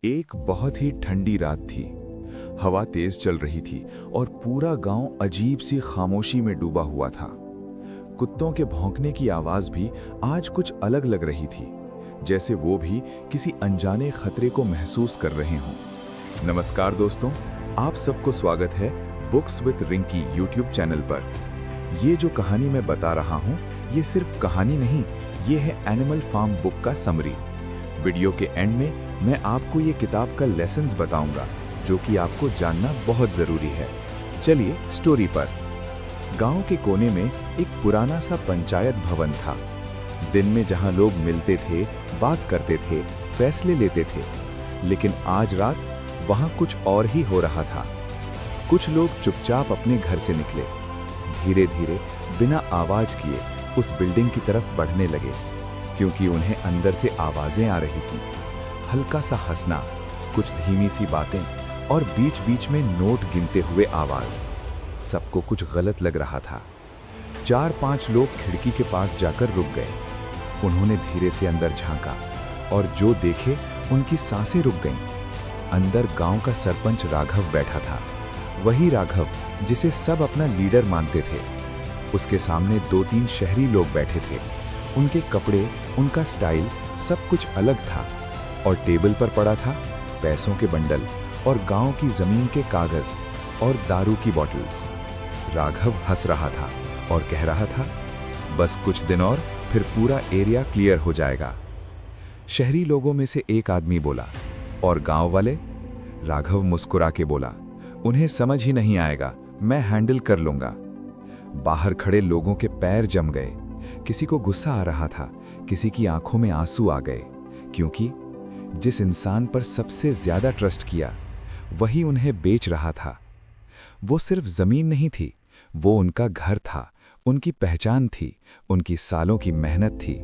एक बहुत ही ठंडी रात थी। हवा तेज चल रही थी और पूरा गांव अजीब सी खामोशी में डूबा हुआ था। कुत्तों के भौंकने की आवाज भी आज कुछ अलग लग रही थी, जैसे वो भी किसी अनजाने खतरे को महसूस कर रहे हों। नमस्कार दोस्तों, आप सबको स्वागत है books with Rinki YouTube channel पर। ये जो कहानी मैं बता रहा हूँ, ये सिर्फ कहानी नहीं, ये है एनिमल फार्म बुक का समरी। वीडियो के एंड में मैं आपको ये किताब का लेसन्स बताऊंगा, जो कि आपको जानना बहुत ज़रूरी है। चलिए स्टोरी पर। गांव के कोने में एक पुराना सा पंचायत भवन था। दिन में जहां लोग मिलते थे, बात करते थे, फैसले लेते थे, लेकिन आज रात वहां कुछ और ही हो रहा था। कुछ लोग चुपचाप अपने घर से निकले, धीरे धीरे बिना आवाज किए उस बिल्डिंग की तरफ बढ़ने लगे, क्योंकि उन्हें अंदर से आवाजें आ रही थीं। हल्का सा हंसना, कुछ धीमी सी बातें और बीच बीच में नोट गिनते हुए आवाज। सबको कुछ गलत लग रहा था। 4-5 लोग खिड़की के पास जाकर रुक गए। उन्होंने धीरे से अंदर झांका और जो देखे उनकी सांसें रुक गईं। अंदर गांव का सरपंच राघव बैठा था, वही राघव जिसे सब अपना लीडर मानते थे। उसके सामने 2-3 शहरी लोग बैठे थे। उनके कपड़े, उनका स्टाइल सब कुछ अलग था, और टेबल पर पड़ा था पैसों के बंडल और गांव की जमीन के कागज और दारू की बॉटल्स। राघव हंस रहा था और कह रहा था, बस कुछ दिन और फिर पूरा एरिया क्लियर हो जाएगा। शहरी लोगों में से एक आदमी बोला, और गांव वाले? राघव मुस्कुरा के बोला, उन्हें समझ ही नहीं आएगा, मैं हैंडल कर लूंगा। बाहर खड़े लोगों के पैर जम गए। किसी को गुस्सा आ रहा था, किसी की आंखों में आंसू आ गए, क्योंकि जिस इंसान पर सबसे ज्यादा ट्रस्ट किया, वही उन्हें बेच रहा था। वो सिर्फ जमीन नहीं थी, वो उनका घर था, उनकी पहचान थी, उनकी सालों की मेहनत थी,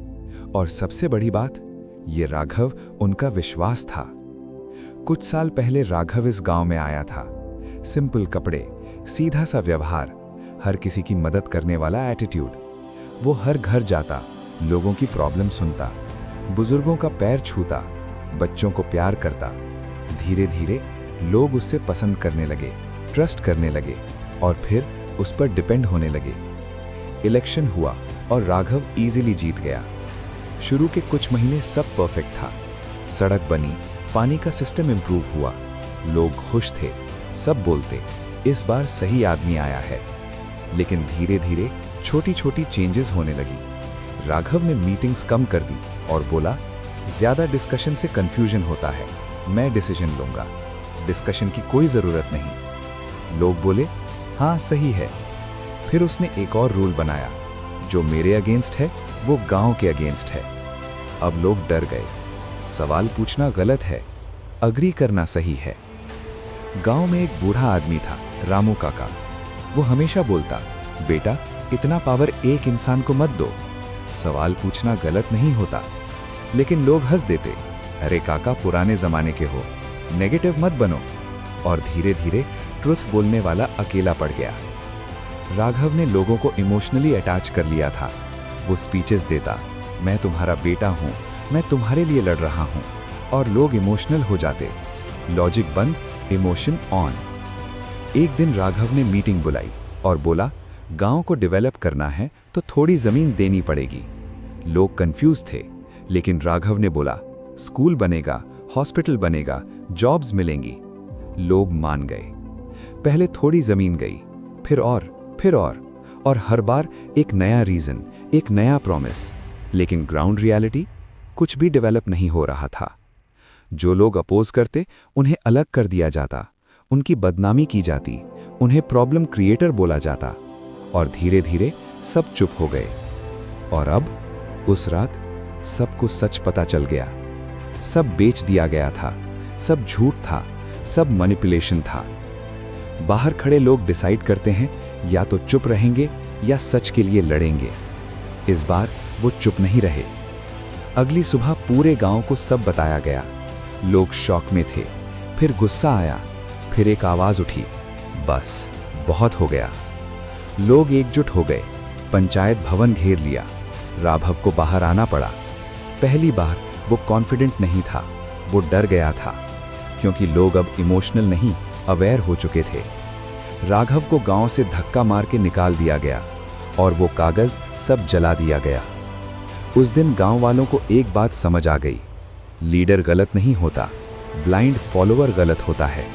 और सबसे बड़ी बात, ये राघव उनका विश्वास था। कुछ साल पहले राघव इस गांव में आया था। सिंपल कपड़े, सीधा सा व्यवहार, हर किसी की मदद करने वाला एटीट्यूड। वो हर घर जाता, लोगों की प्रॉब्लम सुनता, बुजुर्गों का पैर छूता, बच्चों को प्यार करता। धीरे धीरे लोग उससे पसंद करने लगे, ट्रस्ट करने लगे, और फिर उस पर डिपेंड होने लगे। इलेक्शन हुआ और राघव इजीली जीत गया। शुरू के कुछ महीने सब परफेक्ट था। सड़क बनी, पानी का सिस्टम इंप्रूव हुआ, लोग खुश थे, सब बोलते, इस बार सही आदमी आया है। लेकिन धीरे धीरे छोटी छोटी चेंजेस होने लगी। राघव ने मीटिंग्स कम कर दी और बोला, ज्यादा डिस्कशन से कंफ्यूजन होता है, मैं डिसीजन लूंगा, डिस्कशन की कोई जरूरत नहीं। लोग बोले, हाँ सही है। फिर उसने एक और रूल बनाया, जो मेरे अगेंस्ट है वो गांव के अगेंस्ट है। अब लोग डर गए। सवाल पूछना गलत है, अग्री करना सही है। गांव में एक बूढ़ा आदमी था, रामू काका। वो हमेशा बोलता, बेटा इतना पावर एक इंसान को मत दो, सवाल पूछना गलत नहीं होता। लेकिन लोग हंस देते, अरे काका पुराने जमाने के हो, नेगेटिव मत बनो। और धीरे धीरे ट्रुथ बोलने वाला अकेला पड़ गया। राघव ने लोगों को इमोशनली अटैच कर लिया था। वो स्पीचेस देता, मैं तुम्हारा बेटा हूँ, मैं तुम्हारे लिए लड़ रहा हूँ, और लोग इमोशनल हो जाते। लॉजिक बंद, इमोशन ऑन। एक दिन राघव ने मीटिंग बुलाई और बोला, गांव को डेवलप करना है तो थोड़ी जमीन देनी पड़ेगी। लोग कंफ्यूज थे, लेकिन राघव ने बोला, स्कूल बनेगा, हॉस्पिटल बनेगा, जॉब्स मिलेंगी। लोग मान गए। पहले थोड़ी जमीन गई, फिर और हर बार एक नया रीजन, एक नया प्रॉमिस। लेकिन ग्राउंड रियलिटी, कुछ भी डेवलप नहीं हो रहा था। जो लोग अपोज करते, उन्हें अलग कर दिया जाता, उनकी बदनामी की जाती, उन्हें प्रॉब्लम क्रिएटर बोला जाता, और धीरे धीरे सब चुप हो गए। और अब उस रात सबको सच पता चल गया। सब बेच दिया गया था, सब झूठ था, सब मैनिपुलेशन था। बाहर खड़े लोग डिसाइड करते हैं, या तो चुप रहेंगे या सच के लिए लड़ेंगे। इस बार वो चुप नहीं रहे। अगली सुबह पूरे गांव को सब बताया गया। लोग शॉक में थे, फिर गुस्सा आया, फिर एक आवाज उठी, बस बहुत हो गया। लोग एकजुट हो गए, पंचायत भवन घेर लिया। राघव को बाहर आना पड़ा। पहली बार वो कॉन्फिडेंट नहीं था, वो डर गया था। क्योंकि लोग अब इमोशनल नहीं, अवेयर हो चुके थे। राघव को गांव से धक्का मार के निकाल दिया गया और वो कागज सब जला दिया गया। उस दिन गांव वालों को एक बात समझ आ गई, लीडर गलत नहीं होता, ब्लाइंड फॉलोअर गलत होता है।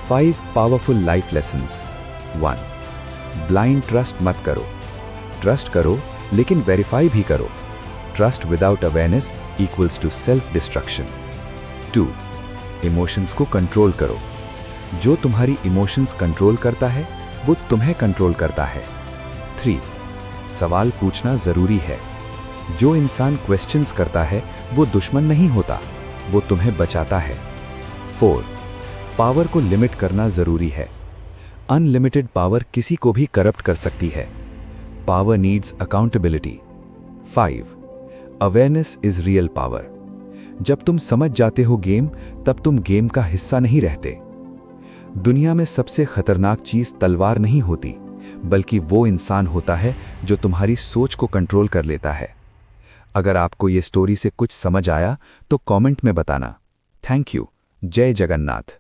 5 powerful life lessons. 1. Blind trust मत करो। ट्रस्ट करो लेकिन वेरीफाई भी करो। Trust without awareness equals to self destruction. 2. Emotions को कंट्रोल करो। जो तुम्हारी इमोशंस कंट्रोल करता है वो तुम्हें कंट्रोल करता है। 3. सवाल पूछना जरूरी है। जो इंसान क्वेश्चंस करता है वो दुश्मन नहीं होता, वो तुम्हें बचाता है। 4. पावर को लिमिट करना जरूरी है। अनलिमिटेड पावर किसी को भी करप्ट कर सकती है। Power needs accountability. 5. Awareness is real power. जब तुम समझ जाते हो गेम, तब तुम गेम का हिस्सा नहीं रहते। दुनिया में सबसे खतरनाक चीज तलवार नहीं होती, बल्कि वो इंसान होता है जो तुम्हारी सोच को कंट्रोल कर लेता है। अगर आपको ये स्टोरी से कुछ समझ आया तो कमेंट में बताना। Thank you. जय जगन्नाथ।